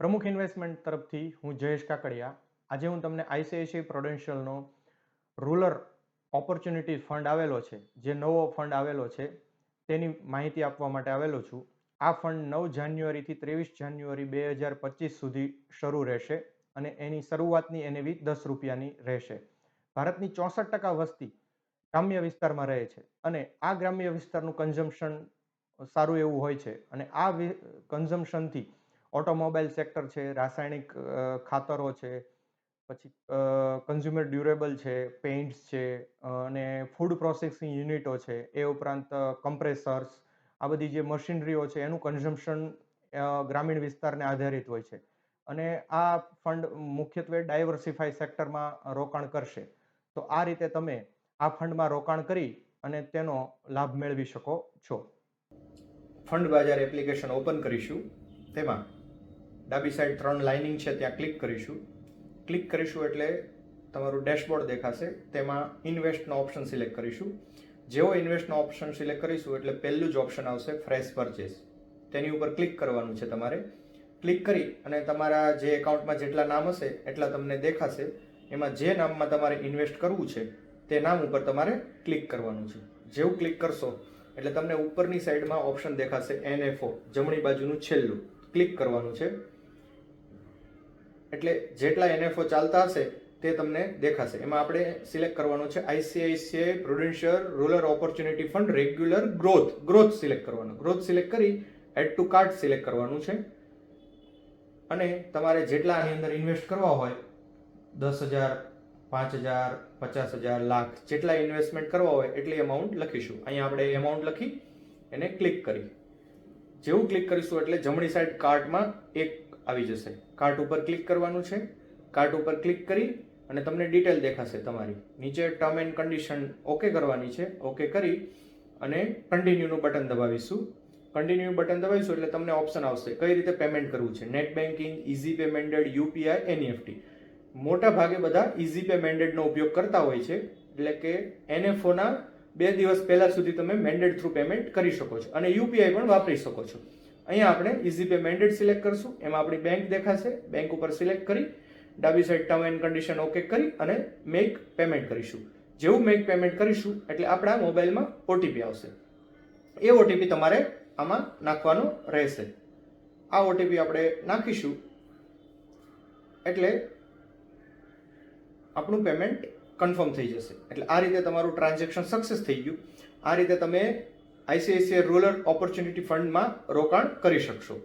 પ્રમુખ ઇન્વેસ્ટમેન્ટ તરફથી હું જયેશ કાકડિયા. આજે હું તમને આઈસીઆઈસીઆઈ પ્રુડેન્શિયલનો રૂરલ ઓપોર્ચ્યુનિટી ફંડ આવેલો છે, જે નવો ફંડ આવેલો છે તેની માહિતી આપવા માટે આવેલો છું. આ ફંડ 9 જાન્યુઆરીથી 23 જાન્યુઆરી 2025 સુધી શરૂ રહેશે અને એની શરૂઆતની એનએવી ₹10ની રહેશે. ભારતની 64% વસ્તી ગ્રામ્ય વિસ્તારમાં રહે છે અને આ ગ્રામ્ય વિસ્તારનું કન્ઝમ્પશન સારું એવું હોય છે અને આ કન્ઝમ્પશનથી ઓટોમોબાઈલ સેક્ટર છે, રાસાયણિક ખાતરો છે, પછી કન્ઝ્યુમર ડ્યુરેબલ છે, પેઇન્ટ્સ છે અને ફૂડ પ્રોસેસિંગ યુનિટો છે, એ ઉપરાંત કમ્પ્રેસર્સ, આ બધી જે મશીનરીઓ છે એનું કન્ઝમ્પશન ગ્રામીણ વિસ્તારને આધારિત હોય છે અને આ ફંડ મુખ્યત્વે ડાયવર્સિફાઈ સેક્ટરમાં રોકાણ કરશે. તો આ રીતે તમે આ ફંડમાં રોકાણ કરી અને તેનો લાભ મેળવી શકો છો. ફંડ બજાર એપ્લિકેશન ઓપન કરીશું. તેમાં ડાબી સાઈડ 3 લાઇનિંગ છે ત્યાં ક્લિક કરીશું. ક્લિક કરીશું એટલે તમારું ડેશબોર્ડ દેખાશે. તેમાં ઇન્વેસ્ટનો ઓપ્શન સિલેક્ટ કરીશું. જેવો ઇન્વેસ્ટનો ઓપ્શન સિલેક્ટ કરીશું એટલે પહેલું જ ઓપ્શન આવશે ફ્રેશ પરચેસ. તેની ઉપર ક્લિક કરવાનું છે તમારે. ક્લિક કરી અને તમારા જે એકાઉન્ટમાં જેટલા નામ હશે એટલા તમને દેખાશે. એમાં જે નામમાં તમારે ઇન્વેસ્ટ કરવું છે તે નામ ઉપર તમારે ક્લિક કરવાનું છે. જેવું ક્લિક કરશો એટલે તમને ઉપરની સાઈડમાં ઓપ્શન દેખાશે NFO, જમણી બાજુનું છેલ્લું. ક્લિક કરવાનું છે એટલે જેટલા NFO ચાલતા હશે તે તમને દેખાશે. એમાં આપણે સિલેક્ટ કરવાનું છે ICICI Prudential rural opportunity fund regular growth select કરવાનું. ગ્રોથ સિલેક્ટ કરી એડ ટુ કાર્ટ સિલેક્ટ કરવાનું છે અને તમારે જેટલા આની અંદર ઇન્વેસ્ટ કરવા હોય 10,000, 5,000, 50,000, લાખ જેટલા ઇન્વેસ્ટમેન્ટ કરવા હોય એટલી અમાઉન્ટ લખીશું. અહીંયા આપણે અમાઉન્ટ લખી એને ક્લિક કરી. જેવું ક્લિક કરીશું એટલે જમણી સાઈડ કાર્ટમાં એક આવી જશે. કાર્ટ ઉપર ક્લિક કરવાનું છે. કાર્ટ ઉપર ક્લિક કરી અને તમને ડિટેલ દેખાશે તમારી. નીચે ટર્મ એન્ડ કન્ડિશન ઓકે કરવાની છે. ઓકે કરી અને કન્ટિન્યુનું બટન દબાવીશું. કન્ટિન્યુ બટન દબાવીશું એટલે તમને ઓપ્શન આવશે કઈ રીતે પેમેન્ટ કરવું છે. Net banking, easy pay mandate, UPI, NEFT. મોટા ભાગે બધા ઇઝી પે મેન્ડેડનો ઉપયોગ કરતા હોય છે. એટલે કે NFOના 2 દિવસ પહેલા સુધી તમે મેન્ડેડ થ્રુ પેમેન્ટ કરી શકો છો અને યુપીઆઈ પણ વાપરી શકો છો. અહીંયા આપણે ઇઝી પે મેન્ડેડ સિલેક્ટ કરશું. એમાં આપણી બેંક દેખાશે. બેંક ઉપર સિલેક્ટ કરી ડાબી side term and condition okay કરી અને મેક પેમેન્ટ કરીશું. જેવું મેક પેમેન્ટ કરીશું એટલે આપણા મોબાઈલમાં ઓટીપી આવશે. એ ઓટીપી તમારે આમાં નાખવાનો રહેશે. આ ઓટીપી આપણે નાખીશું એટલે આપણું પેમેન્ટ કન્ફર્મ થઈ જશે. એટલે આ રીતે તમારું ટ્રાન્ઝેક્શન સક્સેસ થઈ ગયું. આ રીતે તમે આઈસીઆઈસીઆઈ રૂરલ ઓપોર્ચ્યુનિટી ફંડમાં રોકાણ કરી શકશો.